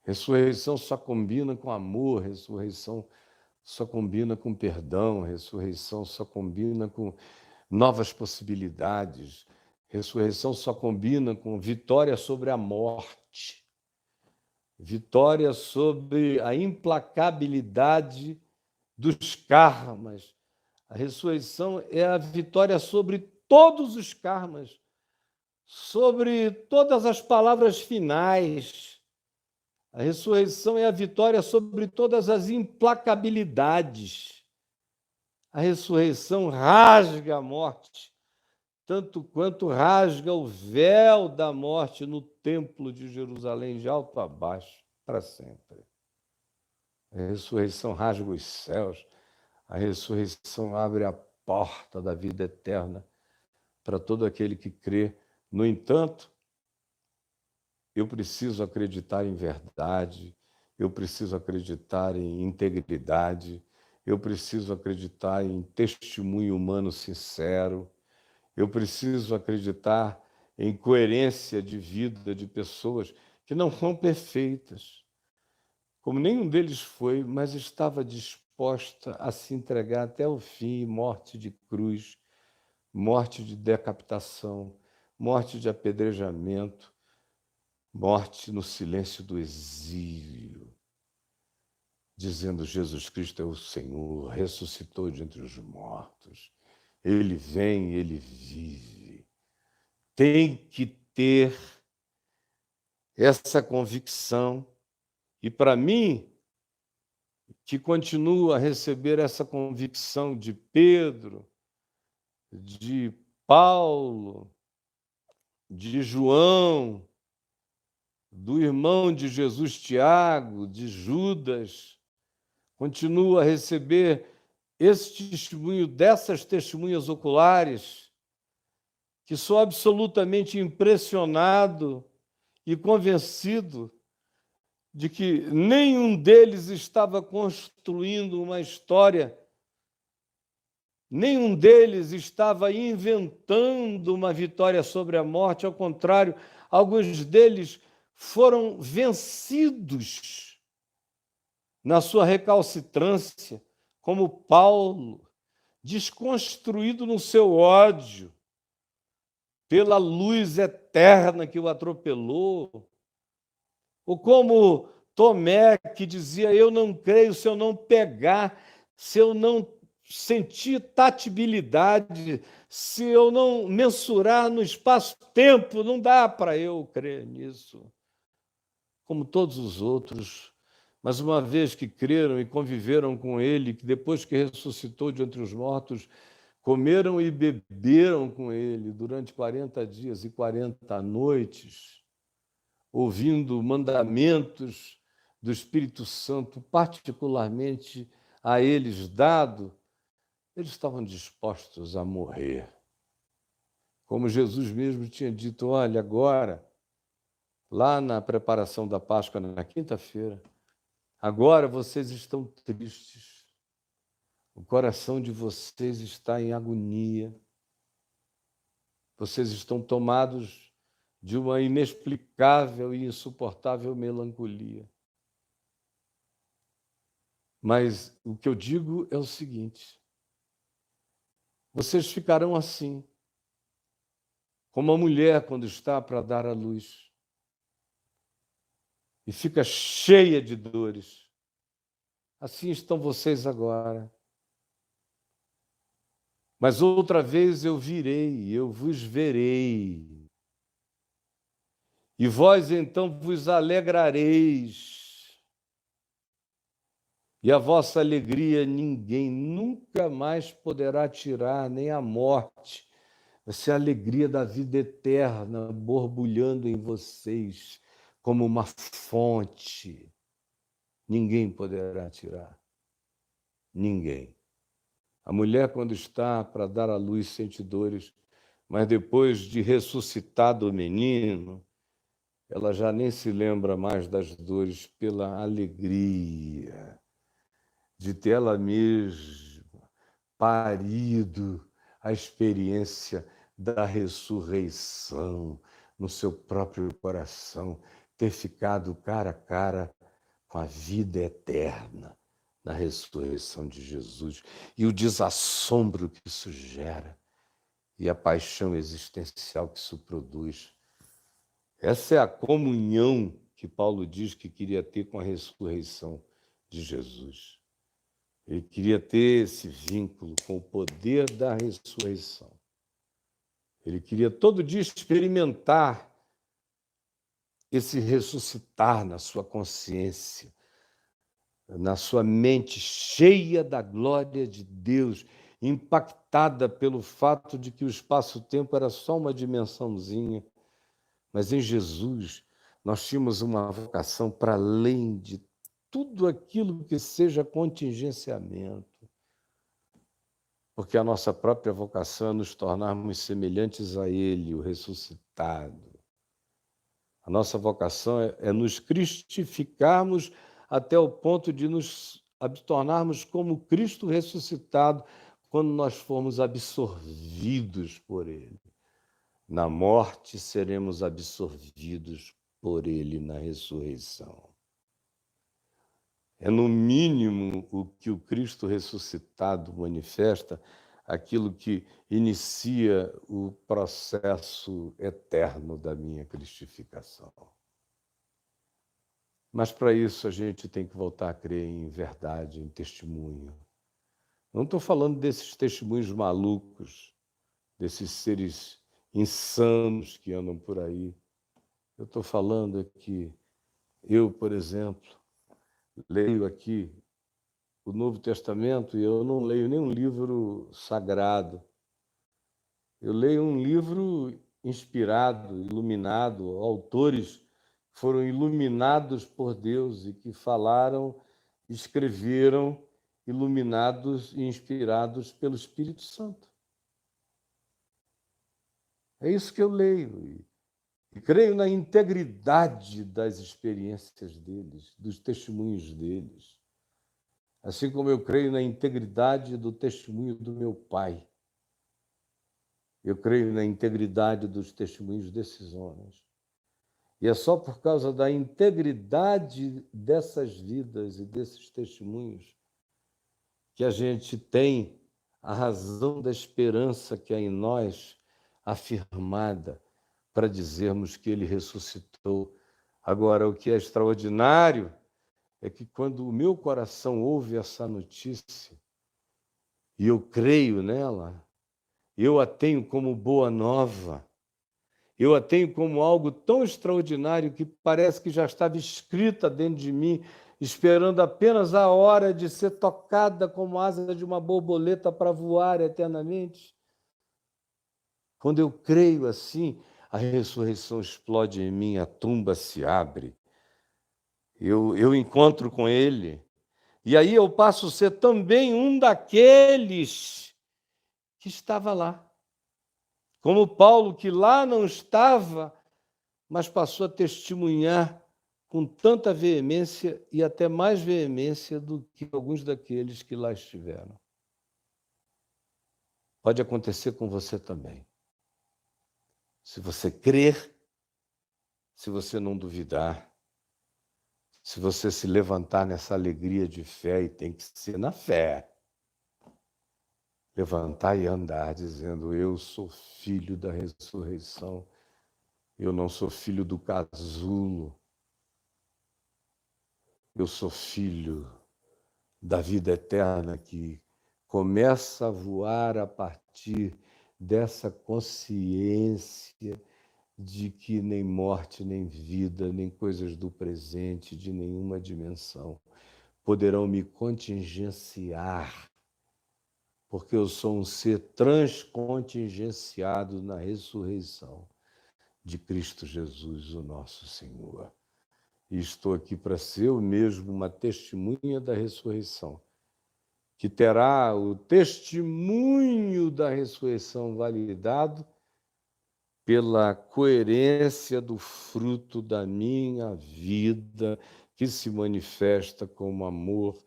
Ressurreição só combina com amor, ressurreição só combina com perdão, ressurreição só combina com novas possibilidades, ressurreição só combina com vitória sobre a morte, vitória sobre a implacabilidade dos karmas. A ressurreição é a vitória sobre todos os karmas, sobre todas as palavras finais. A ressurreição é a vitória sobre todas as implacabilidades. A ressurreição rasga a morte, tanto quanto rasga o véu da morte no templo de Jerusalém, de alto a baixo, para sempre. A ressurreição rasga os céus, a ressurreição abre a porta da vida eterna para todo aquele que crê. No entanto, eu preciso acreditar em verdade, eu preciso acreditar em integridade, eu preciso acreditar em testemunho humano sincero, eu preciso acreditar em coerência de vida de pessoas que não são perfeitas, como nenhum deles foi, mas estava disposta a se entregar até o fim, morte de cruz, morte de decapitação, morte de apedrejamento, morte no silêncio do exílio, dizendo: Jesus Cristo é o Senhor, ressuscitou de entre os mortos, Ele vem, Ele vive. Tem que ter essa convicção, e para mim, que continuo a receber essa convicção de Pedro, de Paulo, de João, do irmão de Jesus, Tiago, de Judas, continuo a receber esse testemunho dessas testemunhas oculares, que sou absolutamente impressionado e convencido de que nenhum deles estava construindo uma história, nenhum deles estava inventando uma vitória sobre a morte, ao contrário, alguns deles foram vencidos na sua recalcitrância, como Paulo, desconstruído no seu ódio, pela luz eterna que o atropelou. Ou como Tomé, que dizia: eu não creio se eu não pegar, se eu não sentir tatibilidade, se eu não mensurar no espaço-tempo, não dá para eu crer nisso. Como todos os outros, mas uma vez que creram e conviveram com ele, que depois que ressuscitou de entre os mortos, comeram e beberam com ele durante 40 dias e 40 noites, ouvindo mandamentos do Espírito Santo, particularmente a eles dado, eles estavam dispostos a morrer. Como Jesus mesmo tinha dito: olha, agora, lá na preparação da Páscoa, na quinta-feira, agora vocês estão tristes, o coração de vocês está em agonia, vocês estão tomados de uma inexplicável e insuportável melancolia. Mas o que eu digo é o seguinte: vocês ficarão assim, como a mulher quando está para dar à luz e fica cheia de dores. Assim estão vocês agora. Mas outra vez eu virei, eu vos verei. E vós então vos alegrareis. E a vossa alegria ninguém nunca mais poderá tirar, nem a morte. Essa é a alegria da vida eterna borbulhando em vocês como uma fonte. Ninguém poderá tirar. Ninguém. A mulher, quando está para dar à luz, sente dores, mas depois de ressuscitado o menino, ela já nem se lembra mais das dores pela alegria de ter ela mesma parido a experiência da ressurreição no seu próprio coração, ter ficado cara a cara com a vida eterna na ressurreição de Jesus e o desassombro que isso gera e a paixão existencial que isso produz. Essa é a comunhão que Paulo diz que queria ter com a ressurreição de Jesus. Ele queria ter esse vínculo com o poder da ressurreição. Ele queria todo dia experimentar esse ressuscitar na sua consciência, na sua mente cheia da glória de Deus, impactada pelo fato de que o espaço-tempo era só uma dimensãozinha, mas em Jesus nós tínhamos uma vocação para além de tudo aquilo que seja contingenciamento, porque a nossa própria vocação é nos tornarmos semelhantes a Ele, o ressuscitado. A nossa vocação é nos cristificarmos até o ponto de nos tornarmos como Cristo ressuscitado quando nós formos absorvidos por Ele. Na morte seremos absorvidos por Ele na ressurreição. É, no mínimo, o que o Cristo ressuscitado manifesta, aquilo que inicia o processo eterno da minha cristificação. Mas, para isso, a gente tem que voltar a crer em verdade, em testemunho. Não estou falando desses testemunhos malucos, desses seres insanos que andam por aí. Eu estou falando que eu, por exemplo, leio aqui o Novo Testamento e eu não leio nenhum livro sagrado. Eu leio um livro inspirado, iluminado, autores foram iluminados por Deus e que falaram, escreveram, iluminados e inspirados pelo Espírito Santo. É isso que eu leio. E creio na integridade das experiências deles, dos testemunhos deles. Assim como eu creio na integridade do testemunho do meu pai. Eu creio na integridade dos testemunhos desses homens. E é só por causa da integridade dessas vidas e desses testemunhos que a gente tem a razão da esperança que há em nós, afirmada, para dizermos que ele ressuscitou. Agora, o que é extraordinário é que quando o meu coração ouve essa notícia, e eu creio nela, eu a tenho como boa nova, eu a tenho como algo tão extraordinário que parece que já estava escrita dentro de mim, esperando apenas a hora de ser tocada como asa de uma borboleta para voar eternamente. Quando eu creio assim, a ressurreição explode em mim, a tumba se abre, eu encontro com ele, e aí eu passo a ser também um daqueles que estava lá. Como Paulo, que lá não estava, mas passou a testemunhar com tanta veemência e até mais veemência do que alguns daqueles que lá estiveram. Pode acontecer com você também. Se você crer, se você não duvidar, se você se levantar nessa alegria de fé, e tem que ser na fé, levantar e andar dizendo: eu sou filho da ressurreição, eu não sou filho do casulo, eu sou filho da vida eterna que começa a voar a partir dessa consciência de que nem morte, nem vida, nem coisas do presente, de nenhuma dimensão, poderão me contingenciar, porque eu sou um ser transcontingenciado na ressurreição de Cristo Jesus, o nosso Senhor. E estou aqui para ser eu mesmo uma testemunha da ressurreição, que terá o testemunho da ressurreição validado pela coerência do fruto da minha vida, que se manifesta como amor,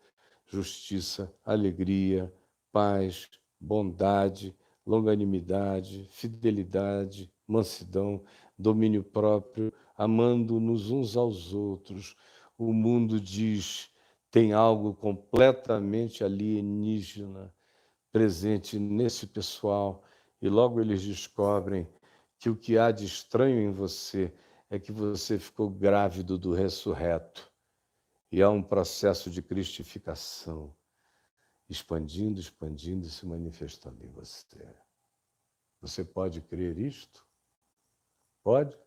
justiça, alegria, paz, bondade, longanimidade, fidelidade, mansidão, domínio próprio, amando-nos uns aos outros. O mundo diz, tem algo completamente alienígena presente nesse pessoal, e logo eles descobrem que o que há de estranho em você é que você ficou grávido do ressurreto. E há um processo de cristificação, expandindo, expandindo e se manifestando em você. Você pode crer isto? Pode?